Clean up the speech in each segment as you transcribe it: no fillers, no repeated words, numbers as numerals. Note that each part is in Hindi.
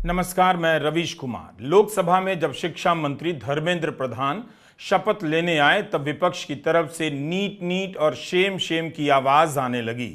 नमस्कार, मैं रवीश कुमार। लोकसभा में जब शिक्षा मंत्री धर्मेंद्र प्रधान शपथ लेने आए तब विपक्ष की तरफ से नीट नीट और शेम शेम की आवाज आने लगी।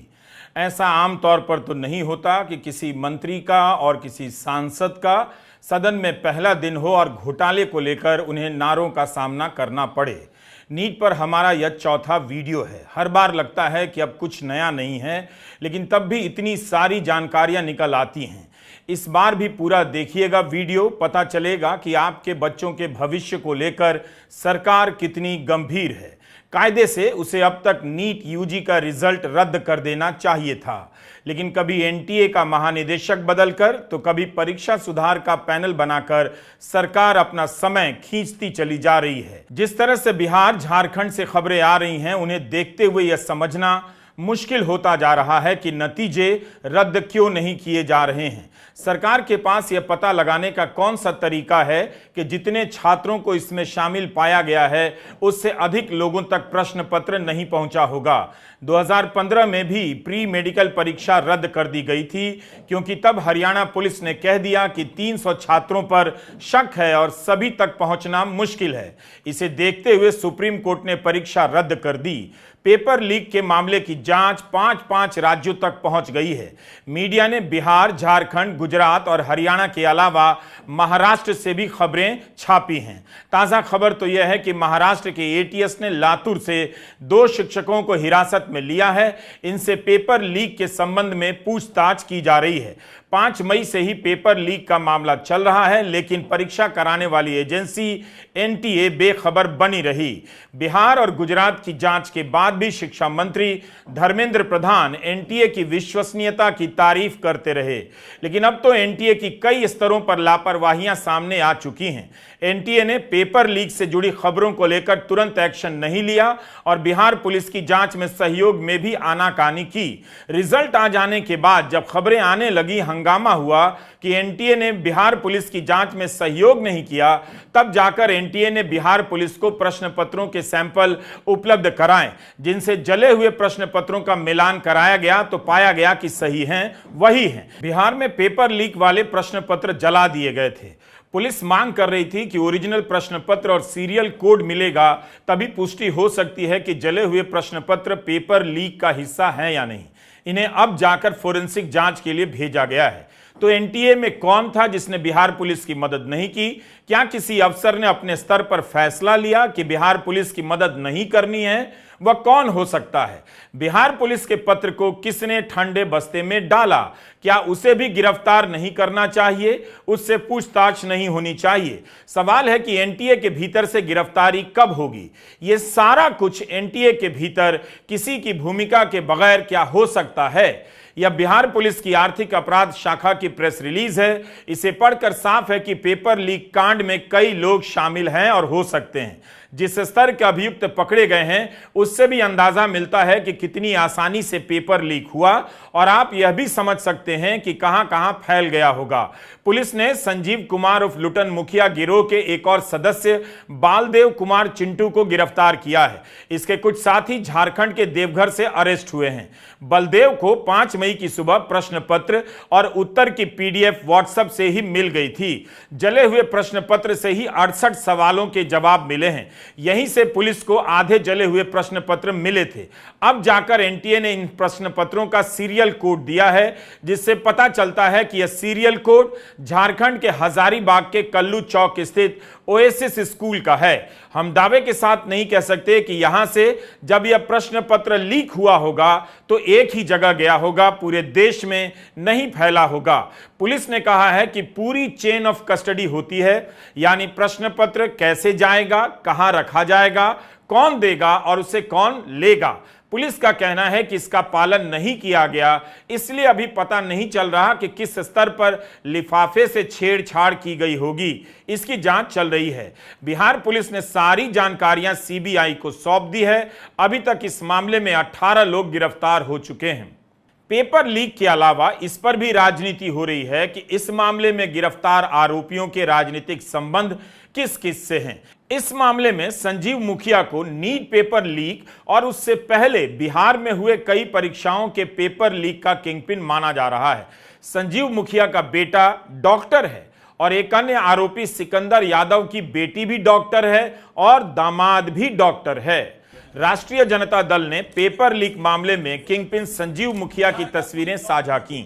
ऐसा आमतौर पर तो नहीं होता कि किसी मंत्री का और किसी सांसद का सदन में पहला दिन हो और घोटाले को लेकर उन्हें नारों का सामना करना पड़े। नीट पर हमारा यह चौथा वीडियो है। हर बार लगता है कि अब कुछ नया नहीं है, लेकिन तब भी इतनी सारी जानकारियां निकल आती हैं। इस बार भी पूरा देखिएगा वीडियो, पता चलेगा कि आपके बच्चों के भविष्य को लेकर सरकार कितनी गंभीर है। कायदे से उसे अब तक नीट यूजी का रिजल्ट रद्द कर देना चाहिए था, लेकिन कभी एनटीए का महानिदेशक बदलकर तो कभी परीक्षा सुधार का पैनल बनाकर सरकार अपना समय खींचती चली जा रही है। जिस तरह से बिहार झारखंड से खबरें आ रही हैं, उन्हें देखते हुए यह समझना मुश्किल होता जा रहा है कि नतीजे रद्द क्यों नहीं किए जा रहे हैं। सरकार के पास यह पता लगाने का कौन सा तरीका है कि जितने छात्रों को इसमें शामिल पाया गया है उससे अधिक लोगों तक प्रश्न पत्र नहीं पहुंचा होगा। 2015 में भी प्री मेडिकल परीक्षा रद्द कर दी गई थी, क्योंकि तब हरियाणा पुलिस ने कह दिया कि 300 छात्रों पर शक है और सभी तक पहुंचना मुश्किल है। इसे देखते हुए सुप्रीम कोर्ट ने परीक्षा रद्द कर दी। पेपर लीक के मामले की जांच 5 राज्यों तक पहुंच गई है। मीडिया ने बिहार, झारखंड, गुजरात और हरियाणा के अलावा महाराष्ट्र से भी खबरें छापी हैं। ताजा खबर तो यह है कि महाराष्ट्र के एटीएस ने लातूर से 2 शिक्षकों को हिरासत में लिया है। इनसे पेपर लीक के संबंध में पूछताछ की जा रही है। 5 मई से ही पेपर लीक का मामला चल रहा है, लेकिन परीक्षा कराने वाली एजेंसी एनटीए बेखबर बनी रही। बिहार और गुजरात की जांच के बाद भी शिक्षा मंत्री धर्मेंद्र प्रधान एनटीए की विश्वसनीयता की तारीफ करते रहे, लेकिन अब तो एनटीए की कई स्तरों पर लापरवाहियां सामने आ चुकी हैं। एनटीए ने पेपर लीक से जुड़ी खबरों को लेकर तुरंत एक्शन नहीं लिया और बिहार पुलिस की जांच में सहयोग में भी आनाकानी की। रिजल्ट आ जाने के बाद जब खबरें आने लगी, हंगामा हुआ कि एनटीए ने बिहार पुलिस की जांच में सहयोग नहीं किया, तब जाकर एनटीए ने बिहार पुलिस को प्रश्न पत्रों के सैंपल उपलब्ध कराएं, जिनसे जले हुए प्रश्न पत्रों का मिलान कराया गया तो पाया गया कि सही हैं वही हैं। बिहार में पेपर लीक वाले प्रश्न पत्र जला दिए गए थे। पुलिस मांग कर रही थी कि ओरिजिनल प्रश्न पत्र और सीरियल कोड मिलेगा, तभी पुष्टि हो सकती है कि जले हुए प्रश्न पत्र पेपर लीक का हिस्सा है या नहीं। इन्हें अब जाकर फोरेंसिक जांच के लिए भेजा गया है। तो एनटीए में कौन था जिसने बिहार पुलिस की मदद नहीं की? क्या किसी अफसर ने अपने स्तर पर फैसला लिया कि बिहार पुलिस की मदद नहीं करनी है? वह कौन हो सकता है? बिहार पुलिस के पत्र को किसने ठंडे बस्ते में डाला? क्या उसे भी गिरफ्तार नहीं करना चाहिए? उससे पूछताछ नहीं होनी चाहिए? सवाल है कि एनटीए के भीतर से गिरफ्तारी कब होगी? यह सारा कुछ एनटीए के भीतर किसी की भूमिका के बगैर क्या हो सकता है? यह बिहार पुलिस की आर्थिक अपराध शाखा की प्रेस रिलीज है। इसे पढ़कर साफ है कि पेपर लीक कांड में कई लोग शामिल हैं और हो सकते हैं। जिस स्तर के अभियुक्त पकड़े गए हैं, उससे भी अंदाजा मिलता है कि कितनी आसानी से पेपर लीक हुआ, और आप यह भी समझ सकते हैं कि कहां कहां फैल गया होगा। पुलिस ने संजीव कुमार उर्फ लुटन मुखिया गिरोह के एक और सदस्य बालदेव कुमार चिंटू को गिरफ्तार किया है। इसके कुछ साथी झारखंड के देवघर से अरेस्ट हुए हैं। बलदेव को 5 मई की सुबह प्रश्न पत्र और उत्तर की पीडीएफ व्हाट्सएप से ही मिल गई थी। जले हुए प्रश्न पत्र से ही 68 सवालों के जवाब मिले हैं। यहीं से पुलिस को आधे जले हुए प्रश्न पत्र मिले थे। अब जाकर एनटीए ने इन प्रश्न पत्रों का सीरियल कोड दिया है, जिससे पता चलता है कि यह सीरियल कोड झारखंड के हजारीबाग के कल्लू चौक स्थित ओएसिस स्कूल का है। हम दावे के साथ नहीं कह सकते कि यहां से जब यह प्रश्न पत्र लीक हुआ होगा तो एक ही जगह गया होगा, पूरे देश में नहीं फैला होगा। पुलिस ने कहा है कि पूरी चेन ऑफ कस्टडी होती है, यानी प्रश्न पत्र कैसे जाएगा, कहां रखा जाएगा, कौन देगा और उसे कौन लेगा। पुलिस का कहना है कि इसका पालन नहीं किया गया, इसलिए अभी पता नहीं चल रहा कि किस स्तर पर लिफाफे से छेड़छाड़ की गई होगी। इसकी जांच चल रही है। बिहार पुलिस ने सारी जानकारियां सीबीआई को सौंप दी है। अभी तक इस मामले में 18 लोग गिरफ्तार हो चुके हैं। पेपर लीक के अलावा इस पर भी राजनीति हो रही है कि इस मामले में गिरफ्तार आरोपियों के राजनीतिक संबंध किस किस से हैं। इस मामले में संजीव मुखिया को नीट पेपर लीक और उससे पहले बिहार में हुए कई परीक्षाओं के पेपर लीक का किंगपिन माना जा रहा है। संजीव मुखिया का बेटा डॉक्टर है और एक अन्य आरोपी सिकंदर यादव की बेटी भी डॉक्टर है और दामाद भी डॉक्टर है। राष्ट्रीय जनता दल ने पेपर लीक मामले में किंगपिन संजीव मुखिया की तस्वीरें साझा की।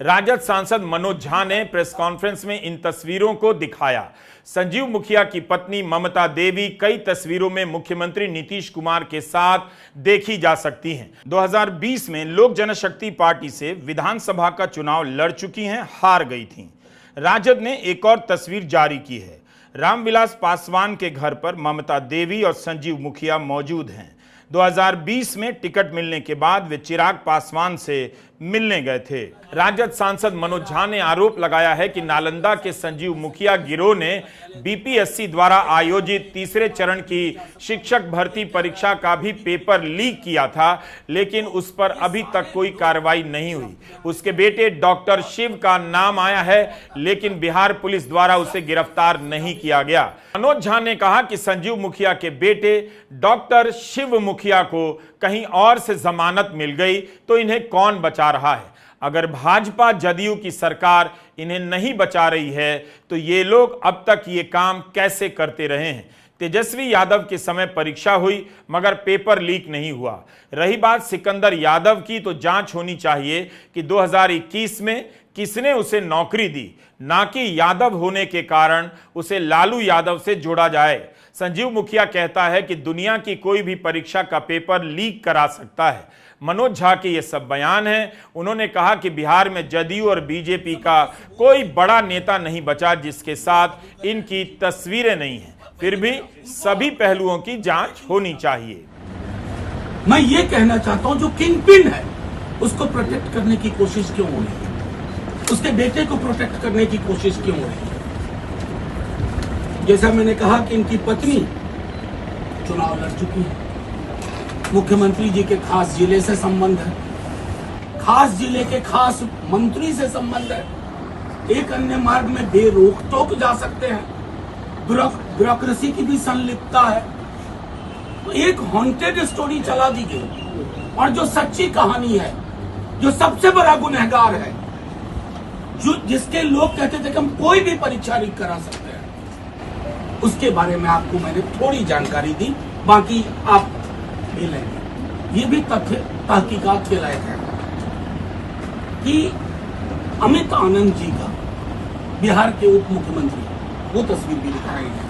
राजद सांसद मनोज झा ने प्रेस कॉन्फ्रेंस में इन तस्वीरों को दिखाया। संजीव मुखिया की पत्नी ममता देवी कई तस्वीरों में मुख्यमंत्री नीतीश कुमार के साथ देखी जा सकती हैं। 2020 में लोक जनशक्ति पार्टी से विधानसभा का चुनाव लड़ चुकी हैं, हार गई थीं। राजद ने एक और तस्वीर जारी की है। रामविलास पासवान के घर पर ममता देवी और संजीव मुखिया मौजूद हैं। 2020 में टिकट मिलने के बाद वे चिराग पासवान से मिलने गए थे। राजद सांसद मनोज झा ने आरोप लगाया है कि नालंदा के संजीव मुखिया गिरोह ने बीपीएससी द्वारा आयोजित तीसरे चरण की शिक्षक भर्ती परीक्षा का भी पेपर लीक किया था, लेकिन उस पर अभी तक कोई कार्रवाई नहीं हुई। उसके बेटे डॉक्टर शिव का नाम आया है, लेकिन बिहार पुलिस द्वारा उसे गिरफ्तार नहीं किया गया। मनोज झा ने कहा कि संजीव मुखिया के बेटे डॉक्टर शिव मुखिया को कहीं और से जमानत मिल गई तो इन्हें कौन बचा रहा है। अगर भाजपा जदयू की सरकार इन्हें नहीं बचा रही है तो ये लोग अब तक ये काम कैसे करते रहे हैं। तेजस्वी यादव के समय परीक्षा हुई मगर पेपर लीक नहीं हुआ। रही बात सिकंदर यादव की, तो जांच होनी चाहिए कि 2021 में किसने उसे नौकरी दी, ना कि यादव होने के कारण उसे लालू यादव से जोड़ा जाए। संजीव मुखिया कहता है कि दुनिया की कोई भी परीक्षा का पेपर लीक करा सकता है। मनोज झा के ये सब बयान हैं। उन्होंने कहा कि बिहार में जदयू और बीजेपी का कोई बड़ा नेता नहीं बचा जिसके साथ इनकी तस्वीरें नहीं हैं। फिर भी सभी पहलुओं की जांच होनी चाहिए। मैं ये कहना चाहता हूं, जो किंगपिन है उसको प्रोटेक्ट करने की कोशिश क्यों हो रही है, उसके बेटे को प्रोटेक्ट करने की कोशिश क्यों हो रही है। जैसा मैंने कहा कि इनकी पत्नी चुनाव लड़ चुकी है, मुख्यमंत्री जी के खास जिले से संबंध है, खास जिले के खास मंत्री से संबंध है, एक अन्य मार्ग में बेरोक टोक जा सकते हैं, ब्यूरोक्रेसी की भी संलिप्तता है। तो एक हॉन्टेड स्टोरी चला दी गई और जो सच्ची कहानी है, जो सबसे बड़ा गुनहगार है, जो जिसके लोग कहते थे कि हम कोई भी परीक्षा लीक करा सकते हैं, उसके बारे में आपको मैंने थोड़ी जानकारी दी, बाकी आप ले लेंगे। ये भी तथ्य तहकीकात के लायक है कि अमित आनंद जी का बिहार के उप मुख्यमंत्री, वो तस्वीर भी दिखा रही है,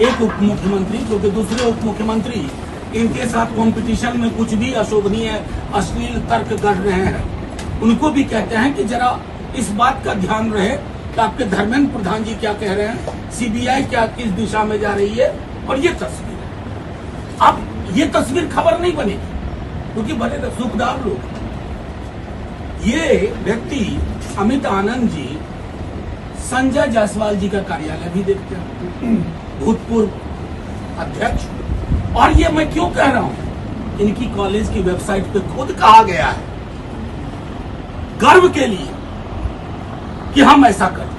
एक उप मुख्यमंत्री जो कि दूसरे उप मुख्यमंत्री इनके साथ कंपटीशन में कुछ भी अशोभनीय अश्लील तर्क कर रहे हैं, उनको भी कहते हैं कि जरा इस बात का ध्यान रहे कि आपके धर्मेंद्र प्रधान जी क्या कह रहे हैं, सीबीआई क्या किस दिशा में जा रही है। और ये तस्वीर है, अब ये तस्वीर खबर नहीं बनेगी क्योंकि बड़े सुखदार लोग, ये व्यक्ति अमित आनंद जी संजय जायसवाल जी का कार्यालय भी देखते हैं, भूतपूर्व अध्यक्ष। और ये मैं क्यों कह रहा हूं, इनकी कॉलेज की वेबसाइट पे खुद कहा गया है गर्व के लिए कि हम ऐसा करते हैं।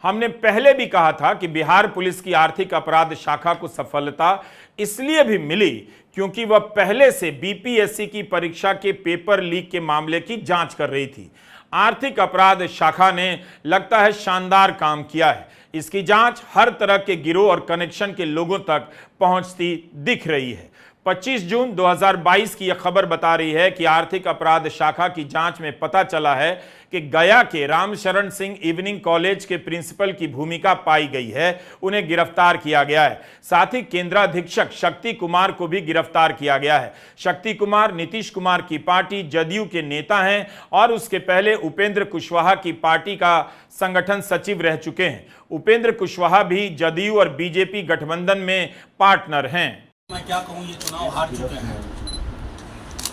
हमने पहले भी कहा था कि बिहार पुलिस की आर्थिक अपराध शाखा को सफलता इसलिए भी मिली क्योंकि वह पहले से बीपीएससी की परीक्षा के पेपर लीक के मामले की जांच कर रही थी। आर्थिक अपराध शाखा ने लगता है शानदार काम किया है। इसकी जांच हर तरह के गिरोह और कनेक्शन के लोगों तक पहुंचती दिख रही है। 25 जून 2022 की यह खबर बता रही है कि आर्थिक अपराध शाखा की जांच में पता चला है कि गया के रामशरण सिंह इवनिंग कॉलेज के प्रिंसिपल की भूमिका पाई गई है, उन्हें गिरफ्तार किया गया है। साथ ही केंद्राधीक्षक शक्ति कुमार को भी गिरफ्तार किया गया है। शक्ति कुमार नीतीश कुमार की पार्टी जदयू के नेता हैं और उसके पहले उपेंद्र कुशवाहा की पार्टी का संगठन सचिव रह चुके हैं। उपेंद्र कुशवाहा भी जदयू और बीजेपी गठबंधन में पार्टनर हैं। मैं क्या कहूँ, ये चुनाव हार चुके हैं।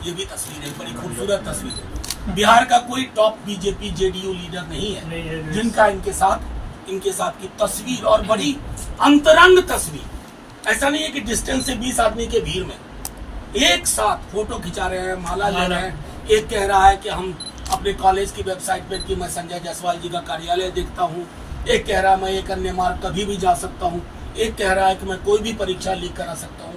ये भी तस्वीर है, बड़ी खूबसूरत तस्वीर है। बिहार का कोई टॉप बीजेपी जेडीयू लीडर नहीं है जिनका इनके साथ की तस्वीर, और बड़ी अंतरंग तस्वीर। ऐसा नहीं है कि डिस्टेंस से 20 आदमी के भीड़ में एक साथ फोटो खिंचा रहे हैं, माला ले रहे हैं। एक कह रहा है कि हम अपने कॉलेज की वेबसाइट पर कि मैं संजय जायसवाल जी का कार्यालय देखता हूँ, एक कह रहा है मैं एक अन्य मार्ग कभी भी जा सकता हूं, एक कह रहा है कि मैं कोई भी परीक्षा लीक करा सकता हूं।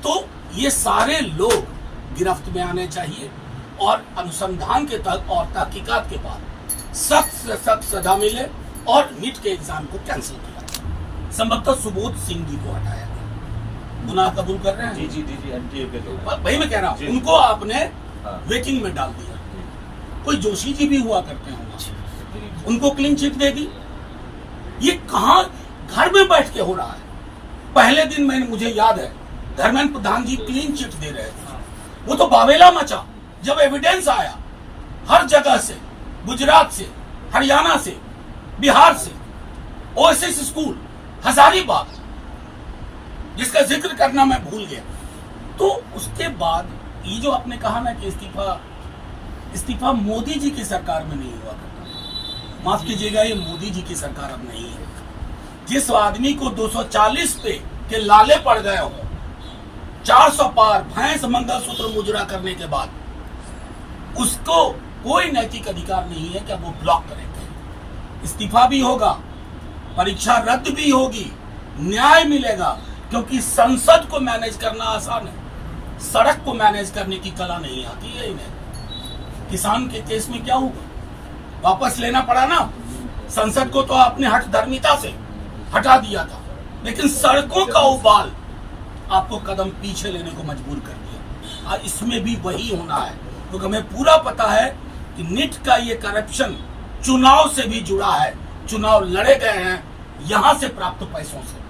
तो ये सारे लोग गिरफ्त में आने चाहिए और अनुसंधान के तहत और तहकीकात के बाद सख्त से सख्त सजा मिले और नीट के एग्जाम को कैंसिल किया। संभवतः सुबोध सिंह जी को हटाया गया। गुनाह कबूल कर रहे हैं? जी एनटीए के लोग, वही मैं कह रहा हूँ, उनको आपने वेटिंग में डाल दिया। कोई जोशी जी भी हुआ करते हैं, उनको क्लीन चिट दे दी। ये कहां घर में बैठ के हो रहा है? पहले दिन मुझे याद है धर्मेंद्र प्रधान जी क्लीन चिट दे रहे थे, वो तो बावेला मचा जब एविडेंस आया हर जगह से, गुजरात से, हरियाणा से, बिहार से, ओएसएस स्कूल, हजारीबाग, जिसका जिक्र करना मैं भूल गया। तो उसके बाद ये जो आपने कहा ना कि इस्तीफा मोदी जी की सरकार में नहीं हुआ करता, माफ कीजिएगा, ये मोदी जी की सरकार अब नहीं है। जिस आदमी को 240 पे के लाले पड़ गए हो, 400 पार भैंस मंगलसूत्र मुजरा करने के बाद, उसको कोई नैतिक अधिकार नहीं है कि अब वो ब्लॉक करेंगे। इस्तीफा भी होगा, परीक्षा रद्द भी होगी, न्याय मिलेगा, क्योंकि संसद को मैनेज करना आसान है, सड़क को मैनेज करने की कला नहीं आती है इन्हें। किसान के केस में क्या हुआ? वापस लेना पड़ा ना, संसद को तो आपने हठधर्मिता से हटा दिया था, लेकिन सड़कों का उबाल आपको कदम पीछे लेने को मजबूर कर दिया। और इसमें भी वही होना है, क्योंकि हमें पूरा पता है कि नीट का ये करप्शन चुनाव से भी जुड़ा है। चुनाव लड़े गए हैं यहां से प्राप्त पैसों से।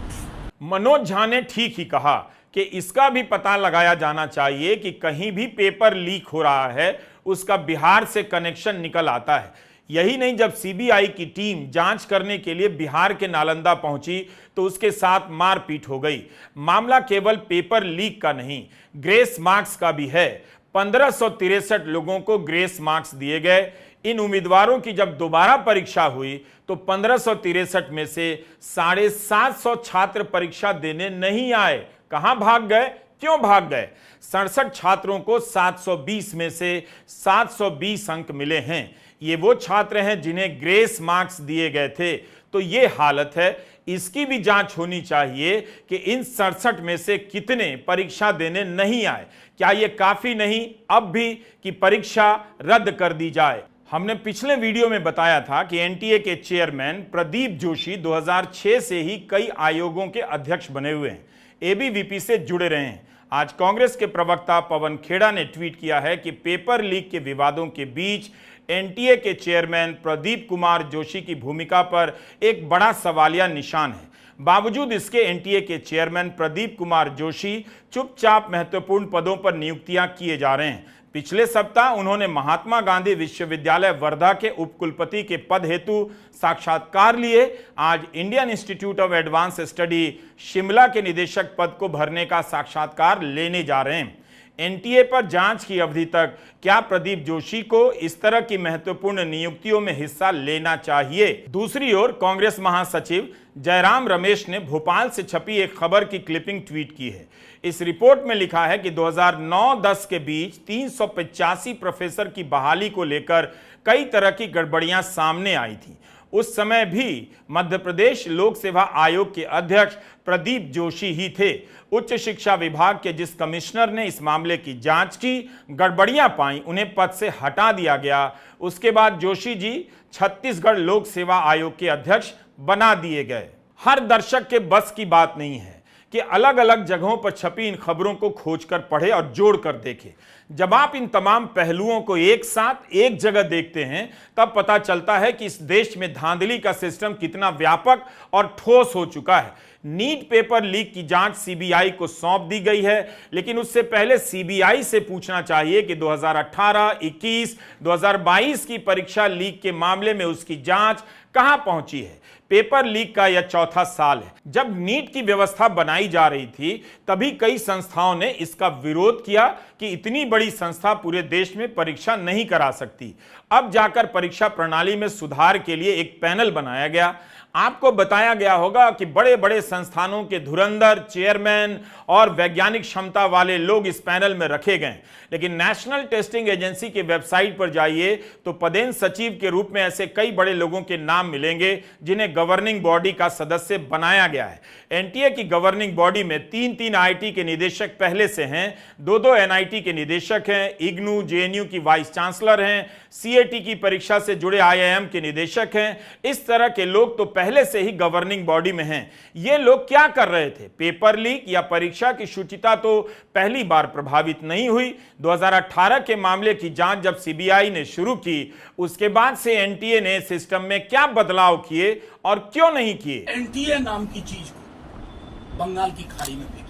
मनोज झा ने ठीक ही कहा कि इसका भी पता लगाया जाना चाहिए कि कहीं भी पेपर लीक हो रहा है उसका बिहार से कनेक्शन निकल आता है। यही नहीं, जब सीबीआई की टीम जांच करने के लिए बिहार के नालंदा पहुंची तो उसके साथ मारपीट हो गई। मामला केवल पेपर लीक का नहीं, ग्रेस मार्क्स का भी है। 1563 लोगों को ग्रेस मार्क्स दिए गए। इन उम्मीदवारों की जब दोबारा परीक्षा हुई तो 1563 में से 750 छात्र परीक्षा देने नहीं आए। कहां भाग गए? क्यों भाग गए? 67 छात्रों को 720 में से 720 अंक मिले हैं। ये वो छात्र हैं जिन्हें ग्रेस मार्क्स दिए गए थे। तो ये हालत है, इसकी भी जांच होनी चाहिए कि इन 67 में से कितने परीक्षा देने नहीं आए। क्या ये काफी नहीं अब भी कि परीक्षा रद्द कर दी जाए? हमने पिछले वीडियो में बताया था कि एनटीए के चेयरमैन प्रदीप जोशी 2006 से ही कई आयोगों के अध्यक्ष बने हुए हैं, एबीवीपी से जुड़े रहे हैं। आज कांग्रेस के प्रवक्ता पवन खेड़ा ने ट्वीट किया है कि पेपर लीक के विवादों के बीच एनटीए के चेयरमैन प्रदीप कुमार जोशी की भूमिका पर एक बड़ा सवालिया निशान है। बावजूद इसके एनटीए के चेयरमैन प्रदीप कुमार जोशी चुपचाप महत्वपूर्ण पदों पर नियुक्तियां किए जा रहे हैं। पिछले सप्ताह उन्होंने महात्मा गांधी विश्वविद्यालय वर्धा के उपकुलपति के पद हेतु साक्षात्कार लिए। आज Indian institute of advance study Shimla के निदेशक पद को भरने का साक्षात्कार लेने जा रहे हैं। एनटीए पर जांच की अवधि तक क्या प्रदीप जोशी को इस तरह की महत्वपूर्ण नियुक्तियों में हिस्सा लेना चाहिए? दूसरी ओर कांग्रेस महासचिव जयराम रमेश ने भोपाल से छपी एक खबर की क्लिपिंग ट्वीट की है। इस रिपोर्ट में लिखा है कि 2009-10 के बीच 385 प्रोफेसर की बहाली को लेकर कई तरह की गड़बड़ियां सामने आई थी। उस समय भी मध्य प्रदेश लोक सेवा आयोग के अध्यक्ष प्रदीप जोशी ही थे। उच्च शिक्षा विभाग के जिस कमिश्नर ने इस मामले की जांच की, गड़बड़ियां पाई, उन्हें पद से हटा दिया गया। उसके बाद जोशी जी छत्तीसगढ़ लोक सेवा आयोग के अध्यक्ष बना दिए गए। हर दर्शक के बस की बात नहीं है कि अलग अलग जगहों पर छपी इन खबरों को खोजकर पढ़े और जोड़कर देखे। जब आप इन तमाम पहलुओं को एक साथ एक जगह देखते हैं तब पता चलता है कि इस देश में धांधली का सिस्टम कितना व्यापक और ठोस हो चुका है। नीट पेपर लीक की जांच सीबीआई को सौंप दी गई है, लेकिन उससे पहले सीबीआई से पूछना चाहिए कि 2018, 21, 2022 की परीक्षा लीक के मामले में उसकी जांच कहां पहुंची है। पेपर लीक का यह चौथा साल है। जब नीट की व्यवस्था बनाई जा रही थी तभी कई संस्थाओं ने इसका विरोध किया कि इतनी बड़ी संस्था पूरे देश में परीक्षा नहीं करा सकती। अब जाकर परीक्षा प्रणाली में सुधार के लिए एक पैनल बनाया गया। आपको बताया गया होगा कि बड़े बड़े संस्थानों के धुरंधर चेयरमैन और वैज्ञानिक क्षमता वाले लोग इस पैनल में रखे गए, लेकिन नेशनल टेस्टिंग एजेंसी की वेबसाइट पर जाइए तो पदेन सचिव के रूप में ऐसे कई बड़े लोगों के नाम मिलेंगे जिन्हें गवर्निंग बॉडी का सदस्य बनाया गया है। एनटीए की गवर्निंग बॉडी में 3 आईआईटी के निदेशक पहले से हैं, 2 एनआईटी के निदेशक हैं, इग्नू जेएनयू की वाइस चांसलर हैं, सीएटी की परीक्षा से जुड़े आईआईएम के निदेशक हैं। इस तरह के लोग तो पहले से ही गवर्निंग बॉडी में हैं। ये लोग क्या कर रहे थे? पेपर लीक या परीक्षा की शुचिता तो पहली बार प्रभावित नहीं हुई। 2018 के मामले की जांच जब सीबीआई ने शुरू की, उसके बाद से एनटीए ने सिस्टम में क्या बदलाव किए और क्यों नहीं किए? एनटीए नाम की चीज को बंगाल की खाड़ी में फेंकी।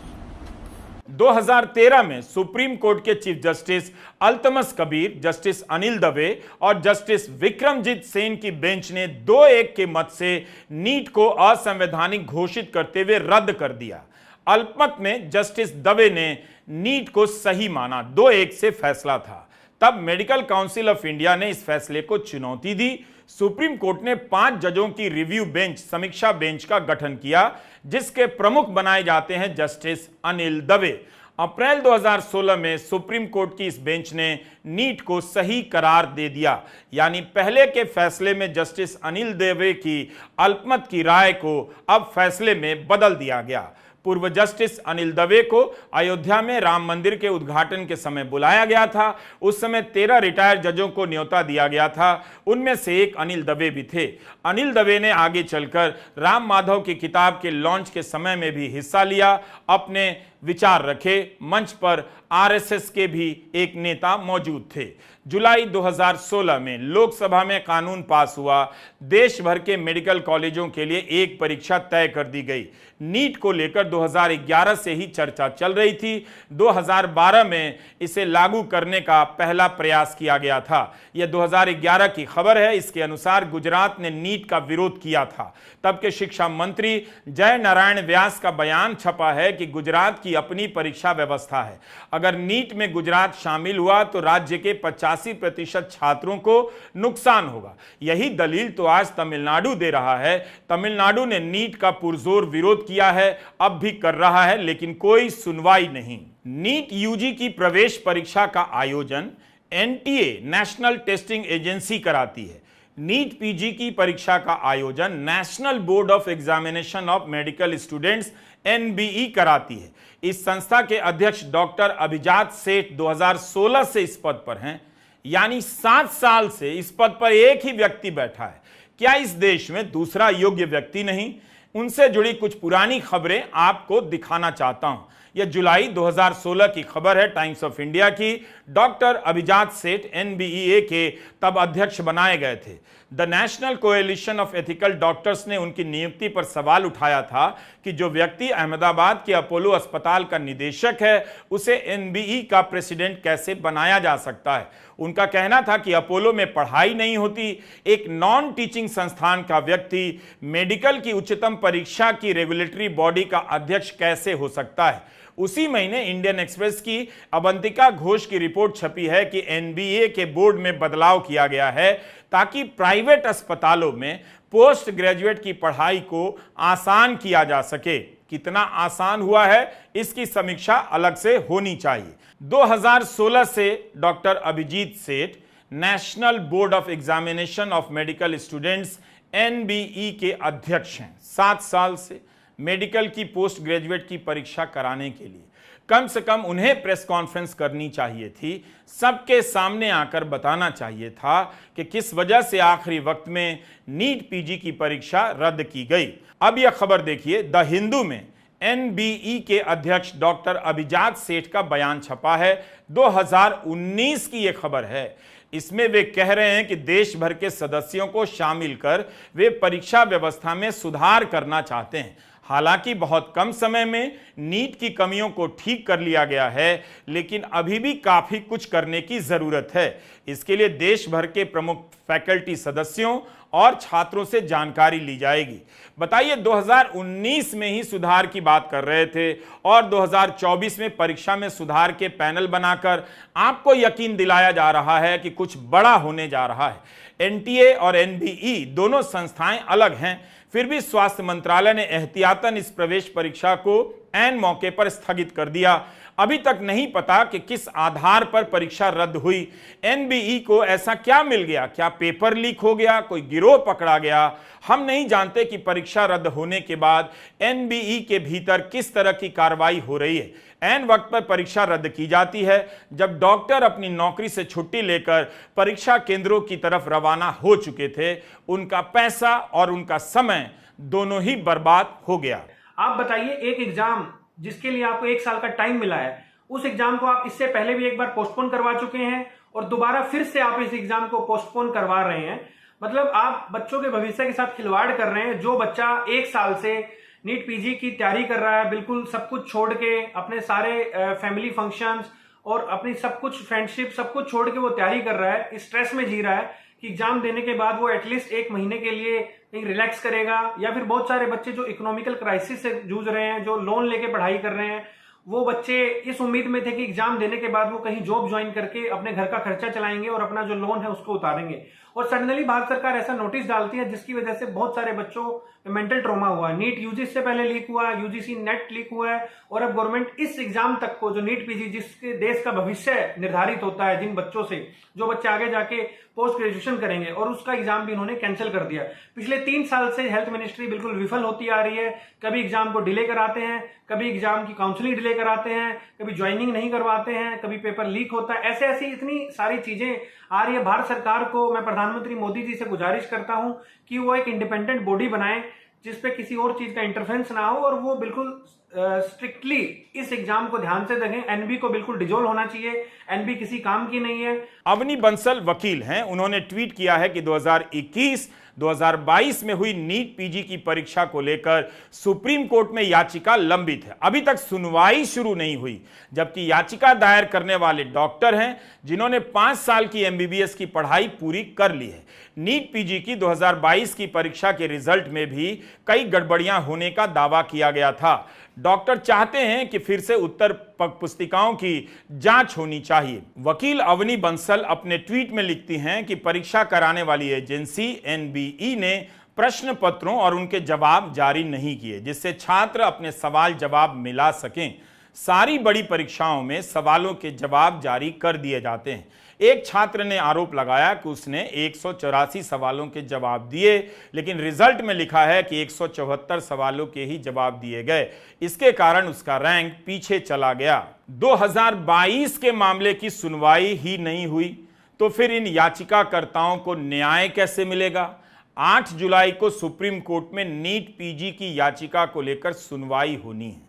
2013 में सुप्रीम कोर्ट के chief justice Altamas Kabir, justice Anil Dave और जस्टिस विक्रमजीत सेन की बेंच ने 2-1 के मत से नीट को असंवैधानिक घोषित करते हुए रद्द कर दिया। अल्पमत में जस्टिस दवे ने नीट को सही माना, 2-1 से फैसला था। तब मेडिकल काउंसिल ऑफ इंडिया ने इस फैसले को चुनौती दी। सुप्रीम कोर्ट ने 5 जजों की रिव्यू बेंच, समीक्षा बेंच का गठन किया, जिसके प्रमुख बनाए जाते हैं जस्टिस अनिल दवे। अप्रैल 2016 में सुप्रीम कोर्ट की इस बेंच ने नीट को सही करार दे दिया, यानी पहले के फैसले में जस्टिस अनिल दवे की अल्पमत की राय को अब फैसले में बदल दिया गया। पूर्व जस्टिस अनिल दवे को अयोध्या में राम मंदिर के उद्घाटन के समय बुलाया गया था। उस समय 13 रिटायर्ड जजों को न्योता दिया गया था, उनमें से एक अनिल दवे भी थे। अनिल दवे ने आगे चलकर राम माधव की किताब के लॉन्च के समय में भी हिस्सा लिया, अपने विचार रखे। मंच पर आरएसएस के भी एक नेता मौजूद थे। जुलाई 2016 में लोकसभा में कानून पास हुआ। देश भर के मेडिकल कॉलेजों के लिए एक परीक्षा तय कर दी गई। नीट को लेकर 2011 से ही चर्चा चल रही थी। 2012 में इसे लागू करने का पहला प्रयास किया गया था। यह 2011 की खबर है। इसके अनुसार गुजरात ने नीट का विरोध किया था। तब के शिक्षा मंत्री जय नारायण व्यास का बयान छपा है कि गुजरात की अपनी परीक्षा व्यवस्था है। अगर नीट में गुजरात शामिल हुआ तो राज्य के 85% छात्रों को नुकसान होगा। यही दलील तो आज तमिलनाडु दे रहा है। तमिलनाडु ने नीट का पुरजोर विरोध किया है, अब भी कर रहा है, लेकिन कोई सुनवाई नहीं। नीट यूजी की प्रवेश परीक्षा का आयोजन एनटीए, नेशनल टेस्टिंग एजेंसी कराती है। नीट पीजी की परीक्षा का आयोजन national board of examination of medical students NBE कराती है। इस संस्था के अध्यक्ष डॉक्टर अभिजात सेठ 2016 से इस पद पर हैं, यानी 7 साल से इस पद पर एक ही व्यक्ति बैठा है। क्या इस देश में दूसरा योग्य व्यक्ति नहीं? उनसे जुड़ी कुछ पुरानी खबरें आपको दिखाना चाहता हूं। यह जुलाई 2016 की खबर है, टाइम्स ऑफ इंडिया की। डॉक्टर अभिजात सेठ एनबीईए के तब अध्यक्ष बनाए गए थे। The national coalition of ethical doctors ने उनकी नियुक्ति पर सवाल उठाया था कि जो व्यक्ति अहमदाबाद के अपोलो अस्पताल का निदेशक है, उसे एनबीई का प्रेसिडेंट कैसे बनाया जा सकता है। उनका कहना था कि अपोलो में पढ़ाई नहीं होती। एक नॉन टीचिंग संस्थान का व्यक्ति मेडिकल की उच्चतम परीक्षा की रेगुलेटरी बॉडी का अध्यक्ष कैसे हो सकता है। उसी महीने इंडियन एक्सप्रेस की अवंतिका घोष की रिपोर्ट छपी है कि एनबीए के बोर्ड में बदलाव किया गया है ताकि प्राइवेट अस्पतालों में पोस्ट ग्रेजुएट की पढ़ाई को आसान किया जा सके। कितना आसान हुआ है, इसकी समीक्षा अलग से होनी चाहिए। 2016 से डॉक्टर अभिजीत सेठ national board of examination of medical students NBE के अध्यक्ष हैं। 7 साल से मेडिकल की पोस्ट ग्रेजुएट की परीक्षा कराने के लिए कम से कम उन्हें प्रेस कॉन्फ्रेंस करनी चाहिए थी, सबके सामने आकर बताना चाहिए था कि किस वजह से आखिरी वक्त में नीट पीजी की परीक्षा रद्द की गई। अब यह खबर देखिए, द हिंदू में एनबीई के अध्यक्ष डॉक्टर अभिजात सेठ का बयान छपा है। 2019 की यह खबर है। इसमें वे कह रहे हैं कि देश भर के सदस्यों को शामिल कर वे परीक्षा व्यवस्था में सुधार करना चाहते हैं। हालांकि बहुत कम समय में नीट की कमियों को ठीक कर लिया गया है, लेकिन अभी भी काफी कुछ करने की जरूरत है। इसके लिए देश भर के प्रमुख फैकल्टी सदस्यों और छात्रों से जानकारी ली जाएगी। बताइए, 2019 में ही सुधार की बात कर रहे थे और 2024 में परीक्षा में सुधार के पैनल बनाकर आपको यकीन दिलाया जा रहा है कि कुछ बड़ा होने जा रहा है। एनटीए और एनबीई दोनों संस्थाएं अलग हैं, फिर भी स्वास्थ्य मंत्रालय ने एहतियातन इस प्रवेश परीक्षा को ऐन मौके पर स्थगित कर दिया। अभी तक नहीं पता कि किस आधार पर परीक्षा रद्द हुई। एनबीई को ऐसा क्या मिल गया? क्या पेपर लीक हो गया? कोई गिरोह पकड़ा गया? हम नहीं जानते कि परीक्षा रद्द होने के बाद एनबीई के भीतर किस तरह की कार्रवाई हो रही है। ऐन वक्त पर परीक्षा रद्द की जाती है जब डॉक्टर अपनी नौकरी से छुट्टी लेकर परीक्षा केंद्रों की तरफ रवाना हो चुके थे। उनका पैसा और उनका समय दोनों ही बर्बाद हो गया। आप बताइए, एक एग्जाम जिसके लिए आपको 1 साल का टाइम मिला है, उस एग्जाम को आप इससे पहले भी एक बार पोस्टपोन करवा चुके हैं और दोबारा फिर से आप इस एग्जाम को पोस्टपोन करवा रहे हैं। मतलब आप बच्चों के भविष्य के साथ खिलवाड़ कर रहे हैं। जो बच्चा 1 साल से नीट पीजी की तैयारी कर रहा है, बिल्कुल सब कुछ छोड़ के, अपने सारे फैमिली फंक्शंस और अपनी सब कुछ फ्रेंडशिप सब कुछ छोड़ के वो तैयारी कर रहा है, स्ट्रेस में जी रहा है कि एग्जाम देने के बाद वो एटलीस्ट 1 महीने के लिए कहीं रिलैक्स करेगा। या फिर बहुत सारे बच्चे जो इकोनॉमिकल क्राइसिस से जूझ रहे हैं, जो लोन लेके पढ़ाई कर रहे हैं, वो बच्चे इस उम्मीद में थे कि एग्जाम देने के बाद वो कहीं जॉब ज्वाइन करके अपने घर का खर्चा चलाएंगे और अपना जो लोन है उसको उतारेंगे। और सडनली भारत सरकार ऐसा नोटिस डालती है जिसकी वजह से बहुत सारे बच्चों में मेंटल ट्रॉमा हुआ। नीट यूजीसी से पहले लीक हुआ, यूजीसी नेट लीक हुआ है और अब गवर्नमेंट इस एग्जाम तक को, जो नीट पीजी जिसके देश का भविष्य निर्धारित होता है, जिन बच्चों से जो बच्चे आगे जाके पोस्ट ग्रेजुएशन करेंगे, और उसका एग्जाम भी इन्होंने कैंसिल कर दिया। पिछले 3 साल से हेल्थ मिनिस्ट्री बिल्कुल विफल होती आ रही है। कभी एग्जाम को डिले कराते हैं, कभी एग्जाम की काउंसलिंग डिले कराते हैं, कभी ज्वाइनिंग नहीं करवाते हैं, कभी पेपर लीक होता है। ऐसे ऐसी इतनी सारी चीजें आ रही है। भारत सरकार को मैं प्रधानमंत्री मोदी जी से गुजारिश करता हूं कि वो एक इंडिपेंडेंट बॉडी बनाए जिसपे किसी और चीज का इंटरफेरेंस ना हो और वो बिल्कुल स्ट्रिक्टली इस एग्जाम को ध्यान से देखें। एनबी को बिल्कुल डिजोल्व होना चाहिए। एनबी किसी काम की नहीं है। अवनी बंसल वकील हैं, उन्होंने ट्वीट किया है कि 2021-2022 में हुई नीट पीजी की परीक्षा को लेकर सुप्रीम कोर्ट में याचिका लंबित है, अभी तक सुनवाई शुरू नहीं हुई। जबकि याचिका दायर करने वाले डॉक्टर हैं जिन्होंने 5 साल की एमबीबीएस की पढ़ाई पूरी कर ली है। नीट पीजी की 2022 की परीक्षा के रिजल्ट में भी कई गड़बड़ियां होने का दावा किया गया था। डॉक्टर चाहते हैं कि फिर से उत्तर पुस्तिकाओं की जांच होनी चाहिए। वकील अवनी बंसल अपने ट्वीट में लिखती हैं कि परीक्षा कराने वाली एजेंसी एनबीई ने प्रश्न पत्रों और उनके जवाब जारी नहीं किए जिससे छात्र अपने सवाल जवाब मिला सकें। सारी बड़ी परीक्षाओं में सवालों के जवाब जारी कर दिए जाते हैं। एक छात्र ने आरोप लगाया कि उसने 184 सवालों के जवाब दिए, लेकिन रिजल्ट में लिखा है कि 174 सवालों के ही जवाब दिए गए। इसके कारण उसका रैंक पीछे चला गया। 2022 के मामले की सुनवाई ही नहीं हुई तो फिर इन याचिकाकर्ताओं को न्याय कैसे मिलेगा? 8 जुलाई को सुप्रीम कोर्ट में नीट पीजी की याचिका को लेकर सुनवाई होनी है।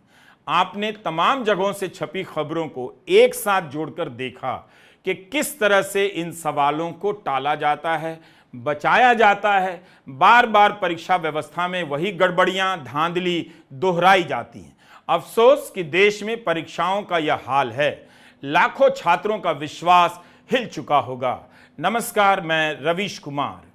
आपने तमाम जगहों से छपी खबरों को एक साथ जोड़कर देखा कि किस तरह से इन सवालों को टाला जाता है, बचाया जाता है। बार बार परीक्षा व्यवस्था में वही गड़बड़ियां, धांधली दोहराई जाती हैं। अफसोस कि देश में परीक्षाओं का यह हाल है। लाखों छात्रों का विश्वास हिल चुका होगा। नमस्कार, मैं रवीश कुमार।